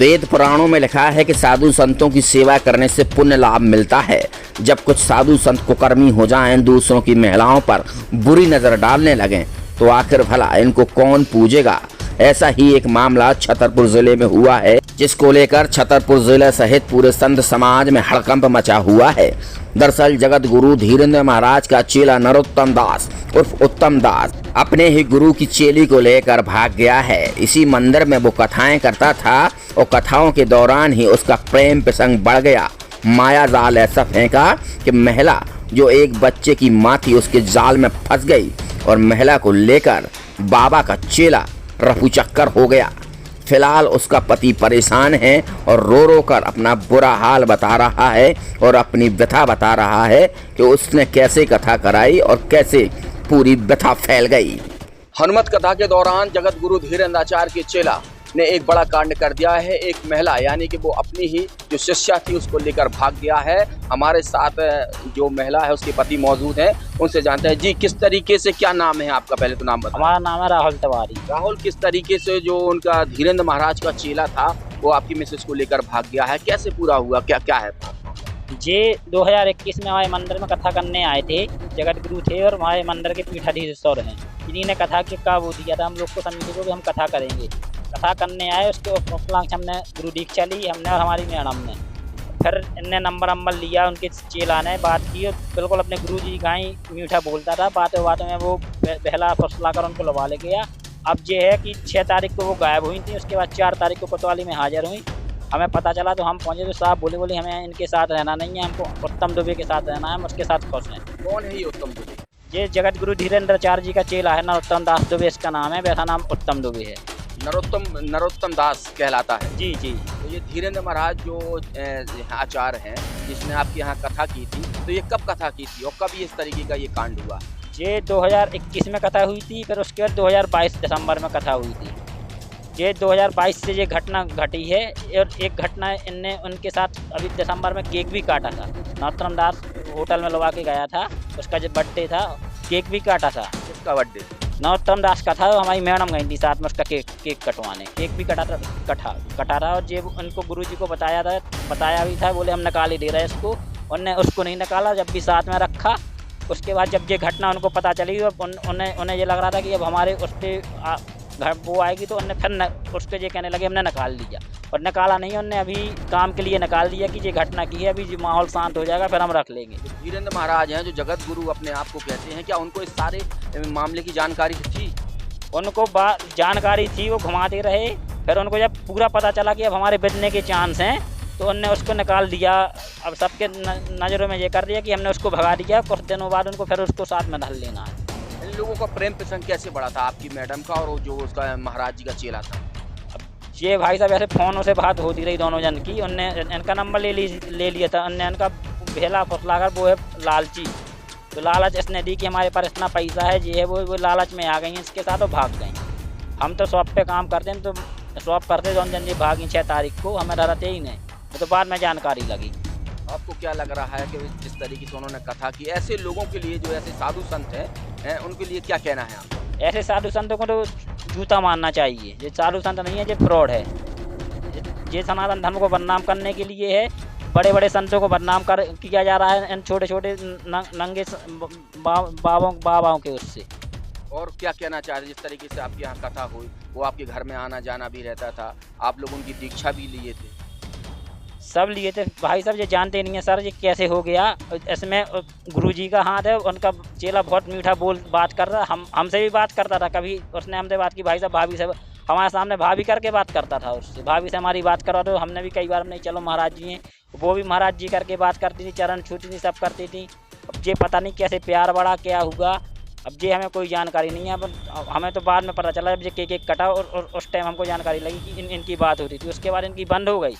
वेद पुराणों में लिखा है कि साधु संतों की सेवा करने से पुण्य लाभ मिलता है। जब कुछ साधु संत कुकर्मी हो जाएं, दूसरों की महिलाओं पर बुरी नजर डालने लगें, तो आखिर भला इनको कौन पूजेगा। ऐसा ही एक मामला छतरपुर जिले में हुआ है, जिसको लेकर छतरपुर जिले सहित पूरे संत समाज में हड़कंप मचा हुआ है। दरअसल जगत गुरु धीरेन्द्र महाराज का चेला नरोत्तम दास उर्फ उत्तम दास अपने ही गुरु की चेली को लेकर भाग गया है। इसी मंदिर में वो कथाएं करता था और कथाओं के दौरान ही उसका प्रेम प्रसंग बढ़ गया। माया जाल ऐसा फेंका कि महिला जो एक बच्चे की माँ थी उसके जाल में फंस गई और महिला को लेकर बाबा का चेला रफू चक्कर हो गया। फिलहाल उसका पति परेशान है और रो रो कर अपना बुरा हाल बता रहा है और अपनी व्यथा बता रहा है कि उसने कैसे कथा कराई और कैसे पूरी व्यथा फैल गई। हनुमत कथा के दौरान जगत गुरु धीरेन्द्र आचार्य के चेला ने एक बड़ा कांड कर दिया है। एक महिला यानी कि वो अपनी ही जो शिष्या थी उसको लेकर भाग गया है। हमारे साथ जो महिला है उसके पति मौजूद हैं, उनसे जानते हैं। जी, किस तरीके से, क्या नाम है आपका, पहले तो नाम बताओ। हमारा नाम है राहुल तिवारी। राहुल, किस तरीके से जो उनका धीरेन्द्र महाराज का चेला था वो आपकी मिसेज को लेकर भाग गया है, कैसे पूरा हुआ, क्या क्या है? ये 2021 में हमारे मंदिर में कथा करने आए थे। जगत गुरु थे और हमारे मंदिर के पीठाधीश्वर हैं। इन्हीं ने कथा के का वो दिया था हम लोग को, समझे को भी हम कथा करेंगे। कथा करने आए, उसके उपलक्ष्य हमने गुरु दीक्षा ली, हमने और हमारी मैडम ने। फिर इनने नंबर लिया, उनके चेला ने बात की और बिल्कुल अपने गुरु जी का ही मीठा बोलता था। बातों बातों में वो पहला फुसला कर उनको लगा ले गया। अब ये है कि 6 तारीख को वो गायब हुई थी, उसके बाद 4 तारीख को कोतवाली में हाजिर हुई। हमें पता चला तो हम पहुंचे तो साहब बोले हमें इनके साथ रहना नहीं है, हमको उत्तम दुबे के साथ रहना है, हम उसके साथ खुश हैं। कौन है ये उत्तम दुबे? ये जगत गुरु धीरेन्द्र आचार्य जी का चेला है, नरोत्तम दास दुबे इसका नाम है, वैसा नाम उत्तम दुबे है। नरोत्तम दास कहलाता है। जी जी। तो ये धीरेन्द्र महाराज जो आचार्य हैं, जिसने आपके यहाँ कथा की थी, तो ये कब कथा की थी और कब ये इस तरीके का ये कांड हुआ? ये 2021 में कथा हुई थी, फिर उसके बाद 2022 दिसंबर में कथा हुई थी। ये 2022 से ये घटना घटी है। और एक घटना इनने उनके साथ अभी दिसंबर में केक भी काटा था। नरोत्तम दास होटल में लगा के गया था, उसका जो बर्थडे था, केक भी काटा था। किसका बर्थडे? नरोत्तम दास का था। हमारी मैडम गई थी साथ में उसका केक कटवाने, केक भी कटा था। और जब उनको गुरुजी को बताया भी था, बोले हम निकाल ही दे रहे हैं इसको। उनने उसको नहीं निकाला, जब भी साथ में रखा। उसके बाद जब ये घटना उनको पता चली, उन्हें ये लग रहा था कि अब हमारे उस पर घर वो आएगी, तो उनने फिर उसके ये कहने लगे हमने निकाल लिया। और निकाला नहीं, उनने अभी काम के लिए निकाल दिया कि ये घटना की है, अभी जो माहौल शांत हो जाएगा फिर हम रख लेंगे। धीरेन्द्र महाराज हैं जो जगत गुरु अपने आप को कहते हैं, क्या उनको इस सारे मामले की जानकारी थी? उनको जानकारी थी, वो घुमाते रहे। फिर उनको जब पूरा पता चला कि अब हमारे बचने के चांस हैं, तो उनने उसको निकाल दिया। अब सबके नज़रों में ये कर दिया कि हमने उसको भगा दिया। कुछ दिनों बाद उनको फिर उसको साथ में धर लेना है। इन लोगों का प्रेम प्रसंग कैसे बढ़ा था, आपकी मैडम का और जो उसका महाराज जी का चेला था? ये भाई साहब ऐसे फ़ोनों से बात होती रही दोनों जन की। उनने इनका नंबर ले लिया था। उनने इनका भेला फुसलाकर, वो है लालची, तो लालच इसने दी कि हमारे पास इतना पैसा है, ये है वो लालच में आ गई हैं इसके साथ और भाग गई। हम तो शॉप पे काम करते हैं, तो शॉप करते दोनों जन जी भागी 6 तारीख को, हमें डरते ही नहीं। तो बाद में जानकारी लगी। आपको क्या लग रहा है कि जिस तरीके से उन्होंने कथा की, ऐसे लोगों के लिए जो ऐसे साधु संत हैं उनके लिए क्या कहना है आपका? ऐसे साधु संतों को तो जूता मारना चाहिए। ये साधु संत नहीं है, ये फ्रॉड है। ये सनातन धर्म को बदनाम करने के लिए है। बड़े बड़े संतों को बदनाम किया जा रहा है इन छोटे छोटे नंगे बाबाओं के उससे। और क्या कहना चाह रहे, जिस तरीके से आपके यहाँ कथा हुई, वो आपके घर में आना जाना भी रहता था, आप लोग उनकी दीक्षा भी लिए थे? सब लिए थे भाई साहब। ये जानते नहीं है सर ये कैसे हो गया। इसमें गुरुजी का हाथ है। उनका चेला बहुत मीठा बात कर रहा, हमसे भी बात करता था। कभी उसने हमसे बात की भाई साहब, भाभी से हमारे सामने भाभी करके बात करता था। उससे भाभी से हमारी बात करवा, तो हमने भी कई बार नहीं, चलो महाराज जी हैं, वो भी महाराज जी करके बात करती थी, चरण छूती थी, सब करती थी। अब ये पता नहीं कैसे प्यार बढ़ा, क्या हुआ, अब ये हमें कोई जानकारी नहीं है। अब हमें तो बाद में पता चला जब ये केक कटा और उस टाइम हमको जानकारी लगी कि इनकी बात होती थी। उसके बाद इनकी बंद हो गई,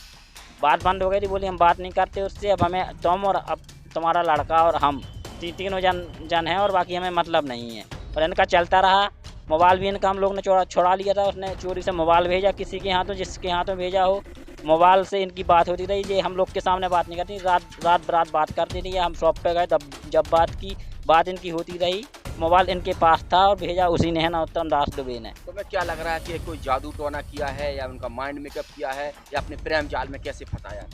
बात बंद हो गई थी। बोली हम बात नहीं करते उससे, अब हमें तुम और अब तुम्हारा लड़का और हम तीनों जन हैं और बाकी हमें मतलब नहीं है। और इनका चलता रहा। मोबाइल भी इनका हम लोग ने छुड़ा लिया था। उसने चोरी से मोबाइल भेजा किसी के हाथों, जिसके हाथों भेजा हो, मोबाइल से इनकी बात होती रही। ये हम लोग के सामने बात नहीं करती, रात बात करती थी। हम शॉप पे गए तब जब बात की, बात इनकी होती रही। मोबाइल इनके पास था और भेजा उसी ने है, नरोत्तम दास दुबे ने। तो मैं क्या लग रहा है कि कोई जादू टोना किया है या उनका माइंड मेकअप किया है या अपने प्रेम जाल में कैसे फंसाया?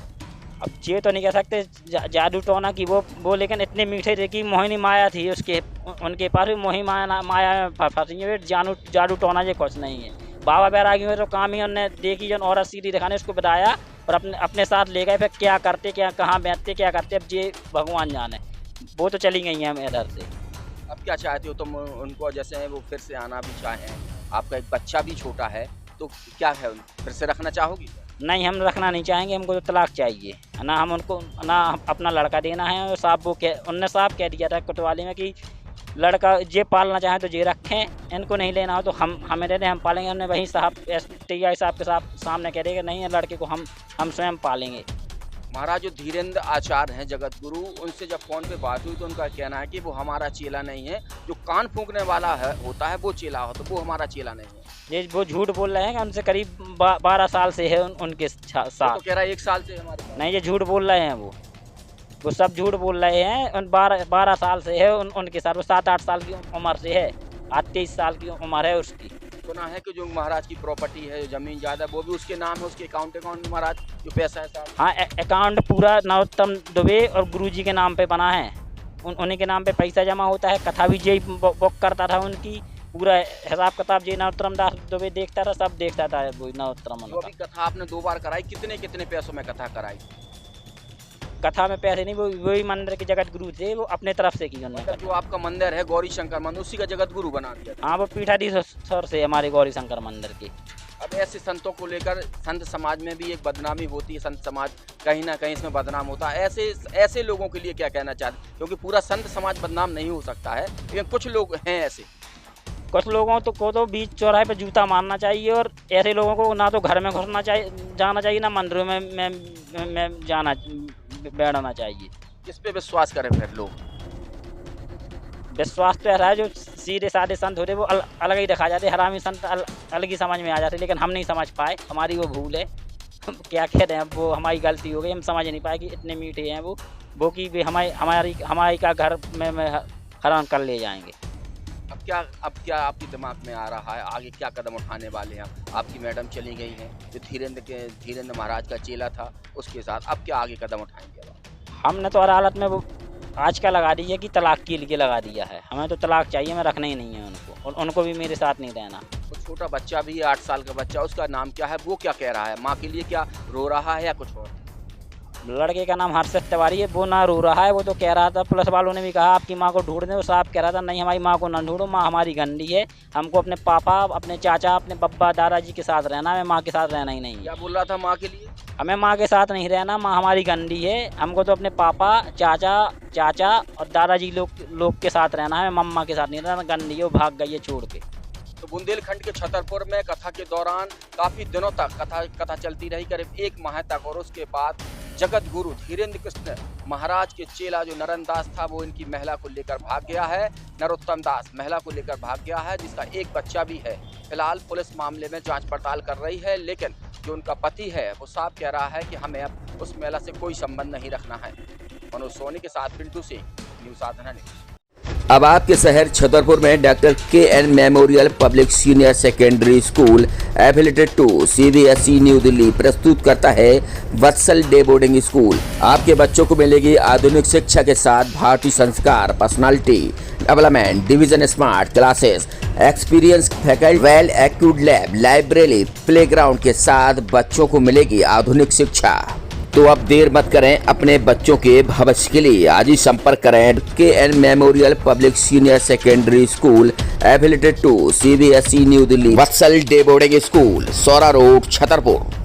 अब ये तो नहीं कह सकते जादू टोना की वो लेकिन इतने मीठे थे कि मोहिनी माया थी उसके, उनके पास भी मोहिनी माया में फंसी है। जादू टोना ये कुछ नहीं है। बाबा बैरागी में तो काम ही उन्होंने देखी जो औरत सीधी दिखाने उसको बताया और अपने साथ ले गए। फिर क्या करते, क्या कहाँ बैठते, क्या करते, अब ये भगवान जाने। वो तो चली गई हैं हम इधर से। अब क्या चाहते हो तुम उनको, जैसे वो फिर से आना भी चाहें, आपका एक बच्चा भी छोटा है, तो क्या है फिर से रखना चाहोगी? नहीं, हम रखना नहीं चाहेंगे, हमको तो तलाक चाहिए ना। हम उनको ना अपना लड़का देना है। और साहब उनने साहब कह दिया था कोतवाली में कि लड़का ये पालना चाहें तो ये रखें, इनको नहीं लेना हो तो हमें दे दें, हम पालेंगे। हमने वहीं साहब TI साहब के सामने कह दिया कि नहीं, लड़के को हम स्वयं पालेंगे। महाराज जो धीरेन्द्र आचार्य हैं जगत गुरु, उनसे जब फ़ोन पे बात हुई तो उनका कहना है कि वो हमारा चेला नहीं है, जो कान फूंकने वाला होता है वो चेला हो, तो वो हमारा चेला नहीं है। ये वो झूठ बोल रहे हैं कि उनसे करीब 12 साल से है उनके साथ। तो कह रहा है 1 साल से हमारे साथ। नहीं, ये झूठ बोल रहे हैं, वो सब झूठ बोल रहे हैं। 12 साल से है उनके साथ। वो 7-8 साल की उम्र से है, आज 23 साल की उम्र है उसकी। सुना है कि जो महाराज की प्रॉपर्टी है, ज़मीन ज़्यादा, वो भी उसके नाम है, उसके अकाउंट में महाराज जो पैसा है साहब। हाँ, अकाउंट पूरा नरोत्तम दुबे और गुरुजी के नाम पे बना है। उन्हीं के नाम पे पैसा जमा होता है। कथा भी यही बुक करता था उनकी, पूरा हिसाब किताब जी नरोत्तम दास दुबे देखता था, सब देखता था वो नरोत्तम। वो भी कथा आपने 2 बार कराई, कितने पैसों में कथा कराई? कथा में पैसे नहीं, वही मंदिर के जगत गुरु थे, वो अपने तरफ से की उन्होंने। जो आपका मंदिर है गौरी शंकर मंदिर, उसी का जगत गुरु बना दिया? हाँ, वो पीठाधीश्वर से हमारे गौरी शंकर मंदिर के। अब ऐसे संतों को लेकर संत समाज में भी एक बदनामी होती है, संत समाज कहीं ना कहीं इसमें बदनाम होता है। ऐसे लोगों के लिए क्या कहना चाहते, क्योंकि पूरा संत समाज बदनाम नहीं हो सकता है, लेकिन कुछ लोग हैं ऐसे। कुछ लोगों को तो बीच चौराहे पे जूता मारना चाहिए, और ऐसे लोगों को ना तो घर में घुसना जाना चाहिए, ना मंदिरों में जाना बैठना चाहिए। किस पे विश्वास करें फिर लोग? विश्वास तो ऐसा है, जो सीधे साधे संत होते वो अलग ही दिखा जाते, हरामी संत अलग ही समझ में आ जाते, लेकिन हम नहीं समझ पाए, हमारी वो भूल है। क्या कहते हैं, वो हमारी गलती हो गई, हम समझ नहीं पाए कि इतने मीठे हैं वो कि भी हमारी का घर में हराम कर ले जाएंगे। अब क्या आपके दिमाग में आ रहा है, आगे क्या कदम उठाने वाले हैं? आपकी मैडम चली गई हैं, जो धीरेन्द्र महाराज का चेला था, उसके साथ अब क्या आगे कदम उठाएंगे? हमने तो अदालत में वो आज का लगा दी है कि तलाक के लिए लगा दिया है। हमें तो तलाक चाहिए, हमें रखना ही नहीं है उनको, और उनको भी मेरे साथ नहीं रहना। तो छोटा बच्चा भी है, 8 साल का बच्चा, उसका नाम क्या है, वो क्या कह रहा है? माँ के लिए क्या रो रहा है या कुछ और? लड़के का नाम हर्षद तिवारी है, वो ना रो रहा है। वो तो कह रहा था, पुलिस वालों ने भी कहा आपकी माँ को ढूंढ दें, वो साहब कह रहा था नहीं, हमारी माँ को ना ढूंढो, माँ हमारी गंदी है, हमको अपने पापा, अपने चाचा, अपने बब्बा दादाजी के साथ रहना है, माँ के साथ रहना ही नहीं है। क्या बोल रहा था माँ के लिए? हमें माँ के साथ नहीं रहना, माँ हमारी गंदी है, हमको तो अपने पापा, चाचा और दादाजी लोग के साथ रहना है, मम्मा के साथ नहीं रहना, गंदी है, वो भाग गई है छोड़ के। तो बुंदेलखंड के छतरपुर में कथा के दौरान काफ़ी दिनों तक कथा चलती रही, करीब 1 माह तक, और उसके बाद जगत गुरु धीरेन्द्र कृष्ण महाराज के चेला जो नरनदास था, वो इनकी महिला को लेकर भाग गया है। नरोत्तम दास महिला को लेकर भाग गया है, जिसका एक बच्चा भी है। फिलहाल पुलिस मामले में जांच पड़ताल कर रही है, लेकिन जो उनका पति है वो साफ कह रहा है कि हमें अब उस महिला से कोई संबंध नहीं रखना है। मनोज सोनी के साथ पिंटू सिंह, न्यूज़ साधना न्यूज़। अब आपके शहर छतरपुर में doctor KN memorial public senior secondary school affiliated to CBSE New Delhi प्रस्तुत करता है वत्सल डे बोर्डिंग स्कूल। आपके बच्चों को मिलेगी आधुनिक शिक्षा के साथ भारतीय संस्कार, personality development, division smart classes, experience faculty, well accrued lab, library, playground के साथ बच्चों को मिलेगी आधुनिक शिक्षा। तो अब देर मत करें, अपने बच्चों के भविष्य के लिए आज ही संपर्क करें KN memorial public senior secondary school affiliated to CBSE New Delhi, Vatsal day boarding school, Saura road, Chhatarpur.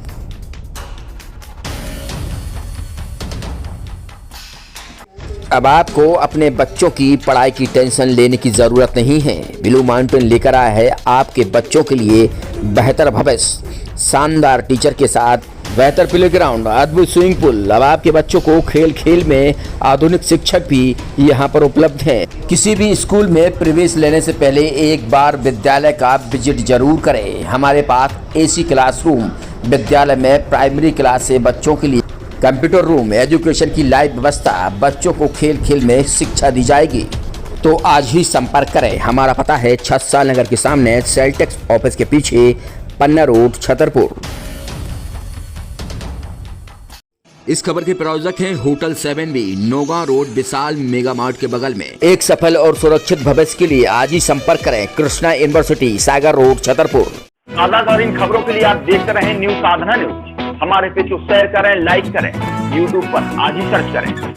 अब आपको अपने बच्चों की पढ़ाई की टेंशन लेने की जरूरत नहीं है। ब्लू माउंटेन लेकर आया है आपके बच्चों के लिए बेहतर भविष्य, शानदार टीचर के साथ बेहतर प्लेग्राउंड, अद्भुत स्विमिंग पूल। अब आपके बच्चों को खेल खेल में आधुनिक शिक्षक भी यहाँ पर उपलब्ध हैं। किसी भी स्कूल में प्रवेश लेने से पहले एक बार विद्यालय का विजिट जरूर करें। हमारे पास AC क्लासरूम, विद्यालय में प्राइमरी क्लास से बच्चों के लिए कंप्यूटर रूम, एजुकेशन की लाइव व्यवस्था, बच्चों को खेल खेल में शिक्षा दी जाएगी। तो आज ही संपर्क करें। हमारा पता है छत्साल नगर के सामने सेलटेक्स ऑफिस के पीछे, पन्ना रोड, छतरपुर। इस खबर के प्रायोजक हैं होटल 7B, नोगा रोड, विशाल मेगा मार्ट के बगल में। एक सफल और सुरक्षित भविष्य के लिए आज ही संपर्क करें। कृष्णा यूनिवर्सिटी, सागर रोड, छतरपुर। ताज़ा इन खबरों के लिए आप देखते रहें न्यूज़ साधना न्यूज। हमारे पेज को शेयर करें, लाइक करें, यूट्यूब पर आज ही सर्च करें।